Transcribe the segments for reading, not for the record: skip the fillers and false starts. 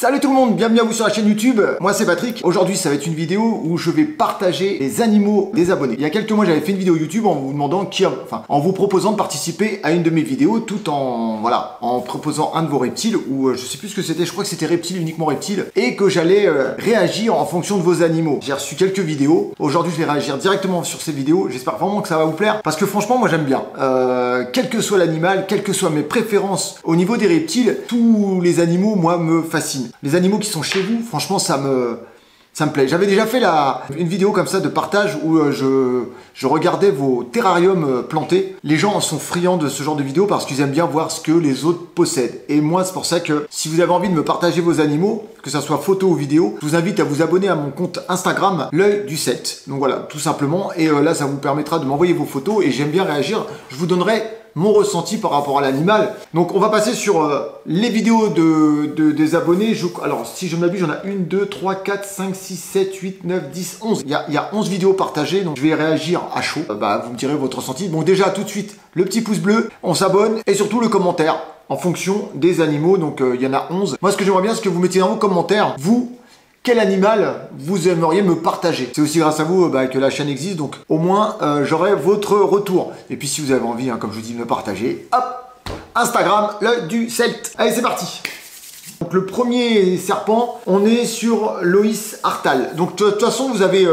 Salut tout le monde, bienvenue à vous sur la chaîne YouTube. Moi c'est Patrick. Aujourd'hui ça va être une vidéo où je vais partager les animaux des abonnés. Il y a quelques mois j'avais fait une vidéo YouTube en vous demandant en vous proposant de participer à une de mes vidéos tout en en proposant un de vos reptiles ou je sais plus ce que c'était, je crois que c'était reptile, uniquement reptile, et que j'allais réagir en fonction de vos animaux. J'ai reçu quelques vidéos. Aujourd'hui je vais réagir directement sur ces vidéos. J'espère vraiment que ça va vous plaire parce que franchement moi j'aime bien. Quel que soit l'animal, quelles que soient mes préférences au niveau des reptiles, tous les animaux moi me fascinent. Les animaux qui sont chez vous, franchement, ça me plaît. J'avais déjà fait une vidéo comme ça de partage où je regardais vos terrariums plantés. Les gens en sont friands de ce genre de vidéo parce qu'ils aiment bien voir ce que les autres possèdent. Et moi, c'est pour ça que si vous avez envie de me partager vos animaux, que ça soit photo ou vidéo, je vous invite à vous abonner à mon compte Instagram, l'œil du Celte. Donc voilà, tout simplement. Et là, ça vous permettra de m'envoyer vos photos et j'aime bien réagir. Je vous donnerai mon ressenti par rapport à l'animal. Donc on va passer sur les vidéos des abonnés. Alors si je ne m'abuse, j'en ai 1, 2, 3, 4, 5, 6, 7, 8, 9, 10, 11. Il y a 11 vidéos partagées, donc je vais réagir à chaud. Vous me direz votre ressenti. Bon déjà tout de suite, le petit pouce bleu, on s'abonne et surtout le commentaire en fonction des animaux. Donc il y en a 11. Moi ce que j'aimerais bien, c'est que vous mettiez dans vos commentaires, vous, quel animal vous aimeriez me partager? C'est aussi grâce à vous que la chaîne existe, donc au moins j'aurai votre retour. Et puis si vous avez envie, comme je vous dis, de me partager, hop, Instagram, l'œil du Celte. Allez, c'est parti. Donc le premier serpent, on est sur Loïs Artal. Donc de toute façon, vous avez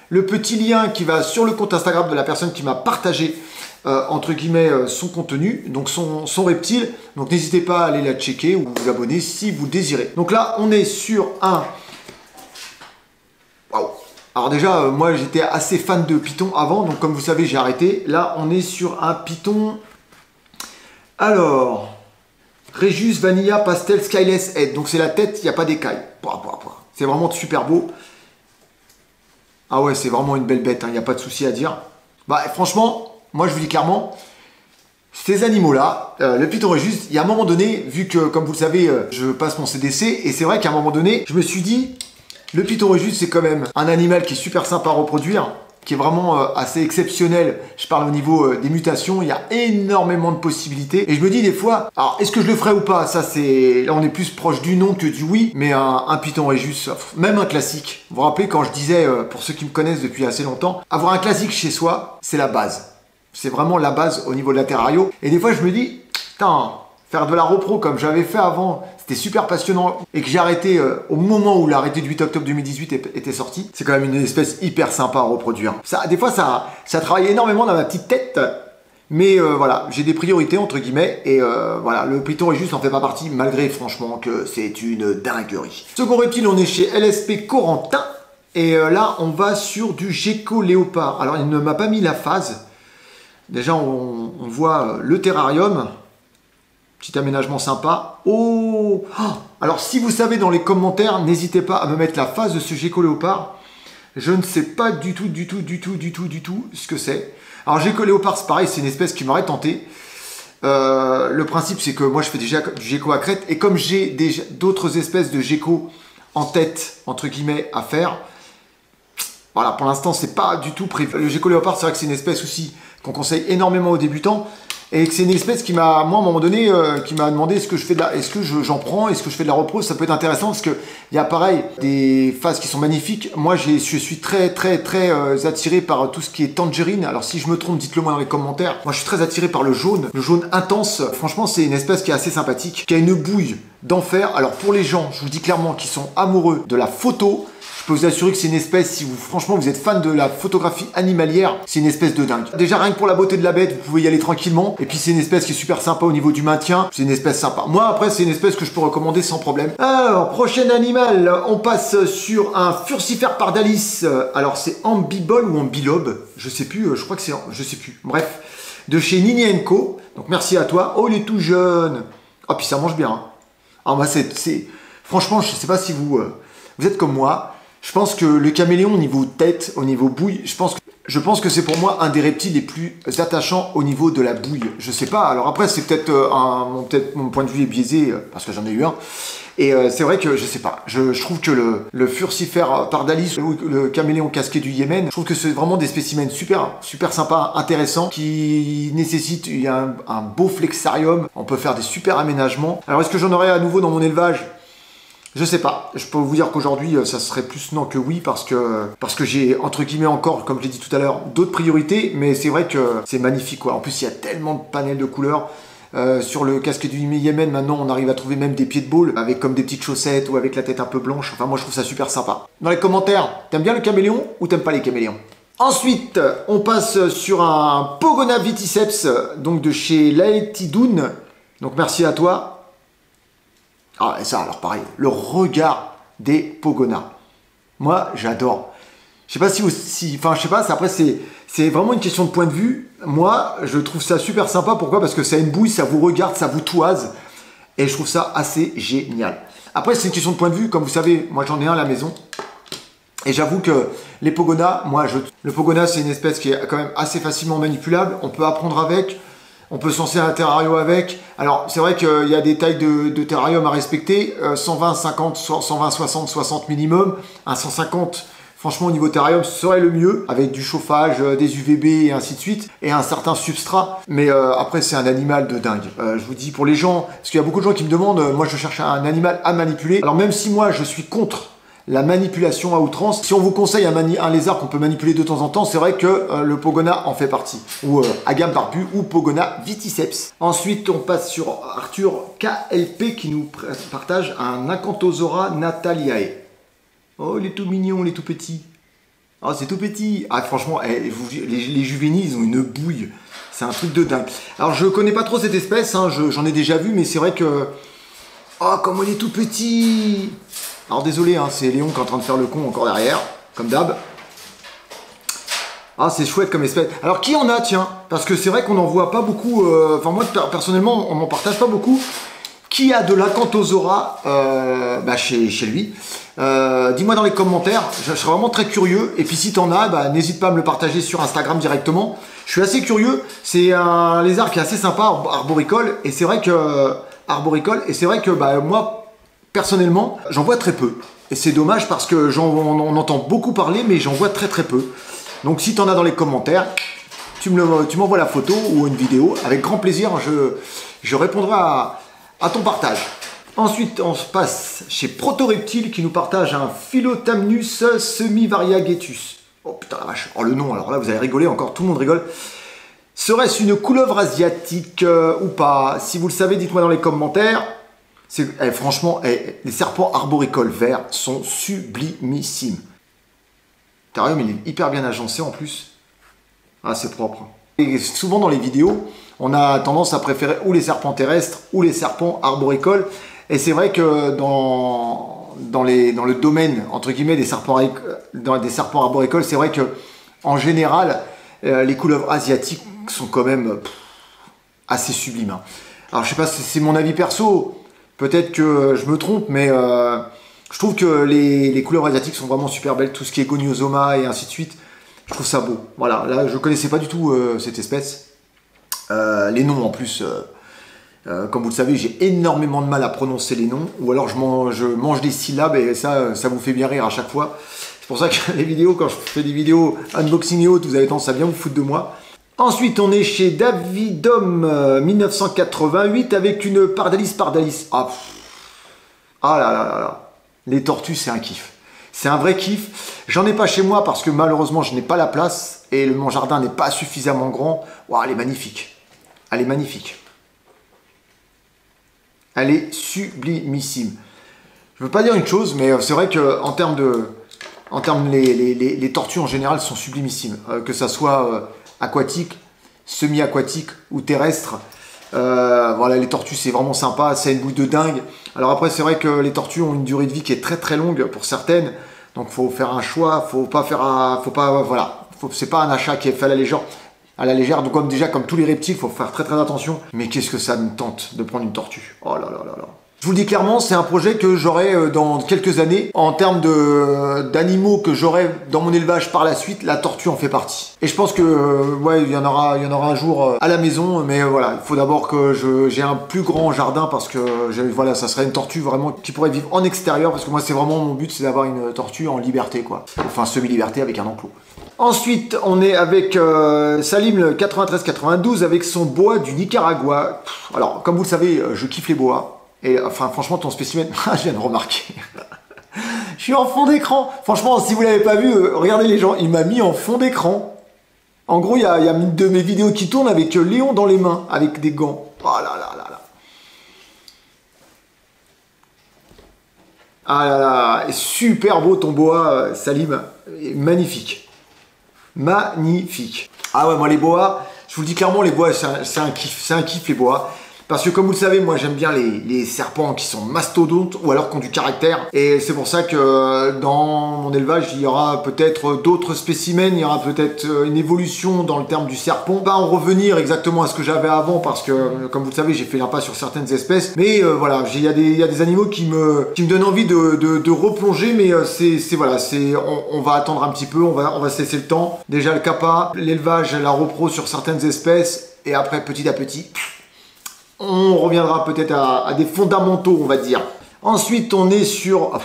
le petit lien qui va sur le compte Instagram de la personne qui m'a partagé entre guillemets son contenu, donc son reptile. Donc n'hésitez pas à aller la checker ou vous abonner si vous le désirez. Donc là on est sur un... Waouh. Alors déjà moi j'étais assez fan de python avant, donc comme vous savez j'ai arrêté. Là on est sur un python, alors Regius Vanilla Pastel Skyless Head. Donc c'est la tête, il n'y a pas d'écailles. C'est vraiment super beau. Ah ouais, c'est vraiment une belle bête, il n'y a pas de souci à dire. Franchement, moi je vous dis clairement, ces animaux-là, le python Regius, il y a un moment donné, vu que comme vous le savez, je passe mon CDC, et c'est vrai qu'à un moment donné, je me suis dit, le python Regius c'est quand même un animal qui est super sympa à reproduire, qui est vraiment assez exceptionnel. Je parle au niveau des mutations, il y a énormément de possibilités. Et je me dis des fois, alors est-ce que je le ferai ou pas? Ça c'est, là on est plus proche du non que du oui, mais un python Regius, même un classique. Vous vous rappelez quand je disais, pour ceux qui me connaissent depuis assez longtemps, avoir un classique chez soi, c'est la base. C'est vraiment la base au niveau de la terrario. Et des fois je me dis, putain, faire de la repro comme j'avais fait avant, c'était super passionnant, et que j'ai arrêté au moment où l'arrêté du 8 octobre 2018 était sorti. C'est quand même une espèce hyper sympa à reproduire. Des fois ça travaille énormément dans ma petite tête, mais voilà, j'ai des priorités entre guillemets, et voilà, le python Regius n'en fait pas partie, malgré franchement que c'est une dinguerie. Second reptile, on est chez LSP Corentin, et là on va sur du gecko léopard. Alors il ne m'a pas mis la phase. Déjà on voit le terrarium. Petit aménagement sympa. Oh, alors si vous savez dans les commentaires, n'hésitez pas à me mettre la face de ce gecko léopard. Je ne sais pas du tout ce que c'est. Alors gecko léopard, c'est pareil, c'est une espèce qui m'aurait tenté. Le principe c'est que moi je fais déjà du gecko à crête, et comme j'ai d'autres espèces de gecko en tête, entre guillemets, à faire, voilà, pour l'instant c'est pas du tout prévu. Le gecko léopard, c'est vrai que c'est une espèce aussi qu'on conseille énormément aux débutants. Et c'est une espèce qui m'a, moi, à un moment donné, qui m'a demandé est-ce que j'en prends, est-ce que je fais de la repro. Ça peut être intéressant parce que il y a pareil des phases qui sont magnifiques. Moi, je suis très attiré par tout ce qui est tangerine. Alors si je me trompe, dites-le moi dans les commentaires. Moi, je suis très attiré par le jaune intense. Franchement, c'est une espèce qui est assez sympathique, qui a une bouille d'enfer. Alors pour les gens, je vous dis clairement, qui sont amoureux de la photo, je peux vous assurer que c'est une espèce, si vous, franchement, vous êtes fan de la photographie animalière, c'est une espèce de dingue. Déjà, rien que pour la beauté de la bête, vous pouvez y aller tranquillement. Et puis, c'est une espèce qui est super sympa au niveau du maintien. C'est une espèce sympa. Moi, après, c'est une espèce que je peux recommander sans problème. Alors, prochain animal, on passe sur un Furcifère pardalis. Alors, c'est Ambibole ou Ambilobe, je sais plus, je crois que c'est, je sais plus. Bref, de chez Nini & Co. Donc, merci à toi. Oh, il est tout jeune. Ah, puis ça mange bien. Hein. Alors, moi, franchement, je sais pas si vous êtes comme moi. Je pense que le caméléon au niveau tête, au niveau bouille, je pense que c'est pour moi un des reptiles les plus attachants au niveau de la bouille. Je sais pas, alors après c'est peut-être mon point de vue est biaisé parce que j'en ai eu un. Et c'est vrai que je sais pas, je trouve que le Furcifère pardalis ou le caméléon casqué du Yémen, je trouve que c'est vraiment des spécimens super sympas, intéressants, qui nécessitent un beau flexarium. On peut faire des super aménagements. Alors est-ce que j'en aurai à nouveau dans mon élevage? Je sais pas, je peux vous dire qu'aujourd'hui ça serait plus non que oui parce que j'ai entre guillemets encore, comme je l'ai dit tout à l'heure, d'autres priorités, mais c'est vrai que c'est magnifique quoi. En plus il y a tellement de panels de couleurs. Sur le casque du Yémen maintenant on arrive à trouver même des pieds de ball avec comme des petites chaussettes ou avec la tête un peu blanche. Enfin moi je trouve ça super sympa. Dans les commentaires, t'aimes bien le caméléon ou t'aimes pas les caméléons? Ensuite on passe sur un Pogona Viticeps donc de chez Laetidoun. Donc merci à toi. Ah, et ça, alors pareil, le regard des Pogona. Moi, j'adore. Je sais pas enfin, je sais pas, après, c'est vraiment une question de point de vue. Moi, je trouve ça super sympa. Pourquoi? Parce que ça a une bouille, ça vous regarde, ça vous toise. Et je trouve ça assez génial. Après, c'est une question de point de vue. Comme vous savez, moi, j'en ai un à la maison. Et j'avoue que les Pogona, le Pogona, c'est une espèce qui est quand même assez facilement manipulable. On peut apprendre avec. On peut se lancer un terrarium avec. Alors, c'est vrai qu'il y a des tailles de terrarium à respecter. 120, 50, 120, 60, 60 minimum. Un 150, franchement, au niveau terrarium, ce serait le mieux. Avec du chauffage, des UVB et ainsi de suite. Et un certain substrat. Mais après, c'est un animal de dingue. Je vous dis, pour les gens, parce qu'il y a beaucoup de gens qui me demandent, moi, je cherche un animal à manipuler. Alors, même si moi, je suis contre la manipulation à outrance. Si on vous conseille un lézard qu'on peut manipuler de temps en temps, c'est vrai que le Pogona en fait partie. Ou Agame barbu ou Pogona Viticeps. Ensuite, on passe sur Arthur KLP qui nous partage un Acanthosaura nataliae. Oh, il est tout mignon, il est tout petit. Oh, c'est tout petit. Ah, franchement, les juvéniles, ils ont une bouille. C'est un truc de dingue. Alors, je connais pas trop cette espèce, hein, j'en ai déjà vu, mais c'est vrai que... Oh, comme il est tout petit. Alors désolé, hein, c'est Léon qui est en train de faire le con encore derrière, comme d'hab. Ah, c'est chouette comme espèce. Alors qui en a, tiens? Parce que c'est vrai qu'on n'en voit pas beaucoup. Enfin moi, personnellement, on m'en partage pas beaucoup. Qui a de l'Acanthosaura chez lui? Dis-moi dans les commentaires, je serais vraiment très curieux. Et puis si t'en as, n'hésite pas à me le partager sur Instagram directement. Je suis assez curieux. C'est un lézard qui est assez sympa, arboricole. Et c'est vrai que... moi... Personnellement, j'en vois très peu. Et c'est dommage parce que on entend beaucoup parler, mais j'en vois très très peu. Donc si tu en as dans les commentaires, tu m'envoies la photo ou une vidéo. Avec grand plaisir, je répondrai à ton partage. Ensuite, on se passe chez Protoreptile qui nous partage un Philotamnus semi-variegatus. Oh putain la vache. Oh le nom, alors là vous allez rigoler encore, tout le monde rigole. Serait-ce une couleuvre asiatique ou pas? Si vous le savez, dites-moi dans les commentaires. Franchement, les serpents arboricoles verts sont sublimissimes. Le terrarium, il est hyper bien agencé en plus. Ah, c'est propre. Et souvent dans les vidéos, on a tendance à préférer ou les serpents terrestres ou les serpents arboricoles. Et c'est vrai que dans le domaine, entre guillemets, des serpents arboricoles, c'est vrai que en général, les couleuvres asiatiques sont quand même assez sublimes. Hein. Alors, je sais pas si c'est mon avis perso. Peut-être que je me trompe, mais je trouve que les couleuvres asiatiques sont vraiment super belles. Tout ce qui est Goniosoma et ainsi de suite, je trouve ça beau. Voilà, là je connaissais pas du tout cette espèce. Les noms en plus, comme vous le savez, j'ai énormément de mal à prononcer les noms. Ou alors je mange des syllabes et ça vous fait bien rire à chaque fois. C'est pour ça que les vidéos, quand je fais des vidéos unboxing et autres, vous avez tendance à bien vous foutre de moi. Ensuite, on est chez Davidom 1988 avec une Pardalis. Ah là là là là. Les tortues, c'est un kiff. C'est un vrai kiff. J'en ai pas chez moi parce que malheureusement, je n'ai pas la place et mon jardin n'est pas suffisamment grand. Wow, elle est magnifique. Elle est magnifique. Elle est sublimissime. Je veux pas dire une chose, mais c'est vrai que en termes les tortues en général sont sublimissimes. Que ça soit aquatique, semi-aquatique ou terrestre. Voilà, les tortues c'est vraiment sympa, c'est une bouille de dingue. Alors après c'est vrai que les tortues ont une durée de vie qui est très très longue pour certaines, donc faut faire un choix, c'est pas un achat qui est fait à la légère, donc comme tous les reptiles, faut faire très très attention. Mais qu'est-ce que ça me tente de prendre une tortue? Oh là là là là. Je vous le dis clairement, c'est un projet que j'aurai dans quelques années. En termes d'animaux que j'aurai dans mon élevage par la suite, la tortue en fait partie. Et je pense que ouais, il y en aura un jour à la maison, mais voilà, il faut d'abord que j'ai un plus grand jardin parce que voilà, ça serait une tortue vraiment qui pourrait vivre en extérieur parce que moi c'est vraiment mon but, c'est d'avoir une tortue en liberté quoi. Enfin semi-liberté avec un enclos. Ensuite, on est avec Salim le 93-92 avec son boa du Nicaragua. Alors, comme vous le savez, je kiffe les boas. Et enfin, franchement, ton spécimen, je viens de remarquer. Je suis en fond d'écran. Franchement, si vous l'avez pas vu, regardez les gens, il m'a mis en fond d'écran. En gros, il y a une de mes vidéos qui tourne avec Léon dans les mains, avec des gants. Oh là là là là. Ah là là, super beau ton boa, Salim. Magnifique. Magnifique. Ah ouais, moi les boas, je vous le dis clairement, les boas, c'est un kiff les boas. Parce que comme vous le savez, moi j'aime bien les serpents qui sont mastodontes ou alors qui ont du caractère. Et c'est pour ça que dans mon élevage, il y aura peut-être d'autres spécimens, il y aura peut-être une évolution dans le terme du serpent. Pas en revenir exactement à ce que j'avais avant parce que, comme vous le savez, j'ai fait l'impasse sur certaines espèces. Mais voilà, il y a des animaux qui me donnent envie de replonger, mais voilà, on va attendre un petit peu, on va se laisser le temps. Déjà le CAPA, l'élevage, la repro sur certaines espèces, et après petit à petit... on reviendra peut-être à des fondamentaux, on va dire. Ensuite, on est sur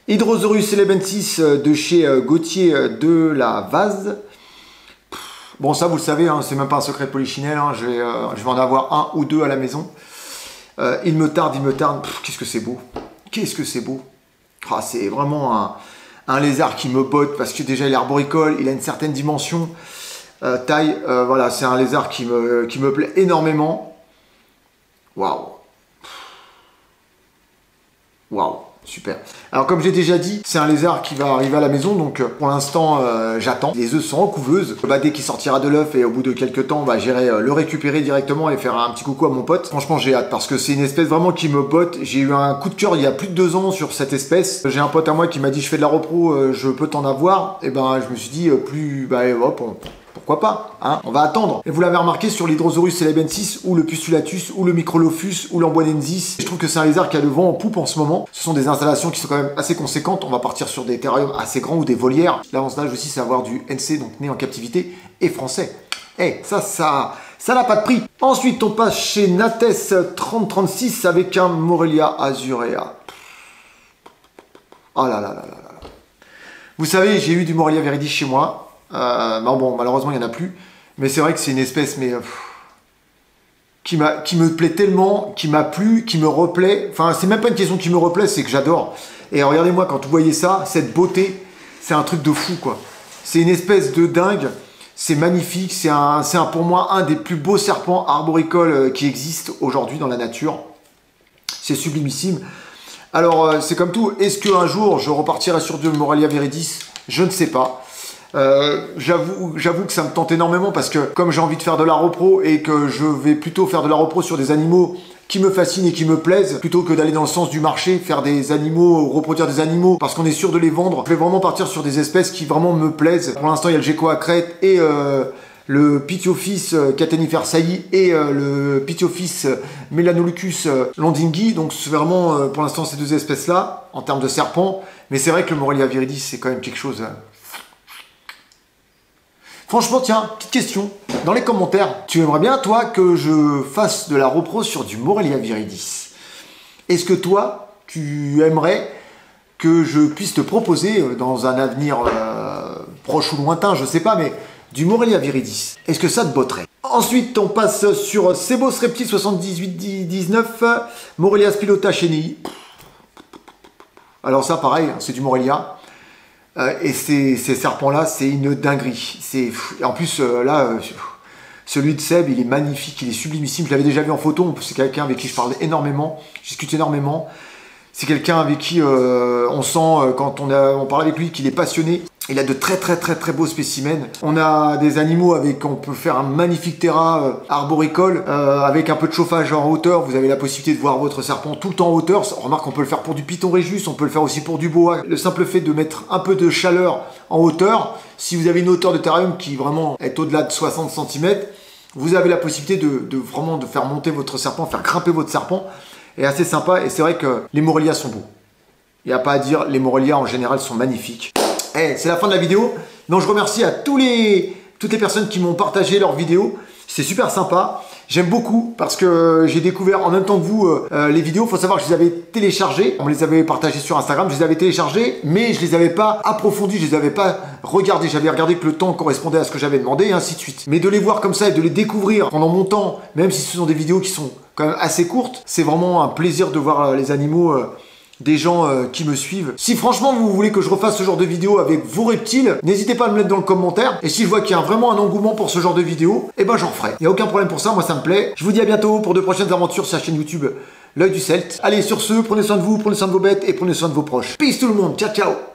Hydrosaurus elebensis de chez Gauthier de la Vase. Bon, ça, vous le savez, hein, c'est même pas un secret de polichinelle. Hein, je vais en avoir un ou deux à la maison. Il me tarde. Qu'est-ce que c'est beau. Qu'est-ce que c'est beau. Ah, c'est vraiment un lézard qui me botte parce que déjà, il est arboricole, il a une certaine dimension. Taille, voilà, c'est un lézard qui me plaît énormément. Waouh. Waouh, super. Alors comme j'ai déjà dit, c'est un lézard qui va arriver à la maison, donc pour l'instant j'attends. Les œufs sont en couveuse. Dès qu'il sortira de l'œuf et au bout de quelques temps, j'irai le récupérer directement et faire un petit coucou à mon pote. Franchement j'ai hâte parce que c'est une espèce vraiment qui me botte. J'ai eu un coup de cœur il y a plus de 2 ans sur cette espèce. J'ai un pote à moi qui m'a dit je fais de la repro, je peux t'en avoir. Et je me suis dit hop, pourquoi pas, hein, on va attendre. Et vous l'avez remarqué sur l'Hydrosaurus elebensis ou le Pustulatus ou le Microlophus ou l'Amboinensis. Je trouve que c'est un lézard qui a le vent en poupe en ce moment. Ce sont des installations qui sont quand même assez conséquentes. On va partir sur des terrariums assez grands ou des volières. L'avantage aussi, c'est avoir du NC, donc né en captivité, et français. Ça n'a pas de prix. Ensuite, on passe chez Nates 3036 avec un Morelia azurea. Oh là là là là là. Vous savez, j'ai eu du Morelia viridis chez moi. Bon, malheureusement, il n'y en a plus. Mais c'est vrai que c'est une espèce qui me plaît tellement, qui m'a plu, qui me replaît. Enfin, c'est même pas une question qui me replaît, c'est que j'adore. Et regardez-moi, quand vous voyez ça, cette beauté, c'est un truc de fou, quoi. C'est une espèce de dingue. C'est magnifique. C'est pour moi un des plus beaux serpents arboricoles qui existent aujourd'hui dans la nature. C'est sublimissime. Alors, c'est comme tout. Est-ce qu'un jour, je repartirai sur du Morelia viridis? Je ne sais pas. J'avoue que ça me tente énormément parce que comme j'ai envie de faire de la repro et que je vais plutôt faire de la repro sur des animaux qui me fascinent et qui me plaisent plutôt que d'aller dans le sens du marché, faire des animaux, reproduire des animaux parce qu'on est sûr de les vendre, je vais vraiment partir sur des espèces qui vraiment me plaisent. Pour l'instant il y a le gecko à crête et le Pitiophis catennifer sailly et le Pitiophis melanoleucus londingui, donc c'est vraiment pour l'instant ces deux espèces là en termes de serpents, mais c'est vrai que le Morelia viridis c'est quand même quelque chose... Franchement, tiens, petite question. Dans les commentaires, tu aimerais bien, toi, que je fasse de la repro sur du Morelia viridis? Est-ce que toi, tu aimerais que je puisse te proposer, dans un avenir proche ou lointain, je sais pas, mais du Morelia viridis? Est-ce que ça te botterait? Ensuite, on passe sur Sebos Reptile 7819, Morelia spilota chenille. Alors ça, pareil, c'est du Morelia. Et ces serpents-là, c'est une dinguerie. En plus, celui de Seb, il est magnifique, il est sublimissime. Je l'avais déjà vu en photo. C'est quelqu'un avec qui je parle énormément, je discute énormément. C'est quelqu'un avec qui on sent, quand on parle avec lui, qu'il est passionné. Il a de très beaux spécimens. On a des animaux on peut faire un magnifique terrain arboricole avec un peu de chauffage en hauteur. Vous avez la possibilité de voir votre serpent tout le temps en hauteur. On remarque qu'on peut le faire pour du Python Régis, on peut le faire aussi pour du boa. Le simple fait de mettre un peu de chaleur en hauteur, si vous avez une hauteur de terrarium qui vraiment est au-delà de 60 cm, vous avez la possibilité de vraiment de faire monter votre serpent, faire grimper votre serpent. Et assez sympa, et c'est vrai que les Morelias sont beaux. Il n'y a pas à dire, les Morelias en général sont magnifiques. C'est la fin de la vidéo. Donc je remercie à toutes les personnes qui m'ont partagé leurs vidéos. C'est super sympa. J'aime beaucoup parce que j'ai découvert en même temps que vous les vidéos. Il faut savoir que je les avais téléchargées. On me les avait partagées sur Instagram. Je les avais téléchargées, mais je les avais pas approfondies. Je les avais pas regardées. J'avais regardé que le temps correspondait à ce que j'avais demandé et ainsi de suite. Mais de les voir comme ça et de les découvrir pendant mon temps, même si ce sont des vidéos qui sont quand même assez courtes, c'est vraiment un plaisir de voir les animaux des gens qui me suivent. Si franchement vous voulez que je refasse ce genre de vidéo avec vos reptiles, n'hésitez pas à me mettre dans le commentaire. Et si je vois qu'il y a vraiment un engouement pour ce genre de vidéo, eh ben j'en ferai. Il n'y a aucun problème pour ça, moi ça me plaît. Je vous dis à bientôt pour de prochaines aventures sur la chaîne YouTube L'Œil du Celte. Allez, sur ce, prenez soin de vous, prenez soin de vos bêtes et prenez soin de vos proches. Peace tout le monde, ciao ciao.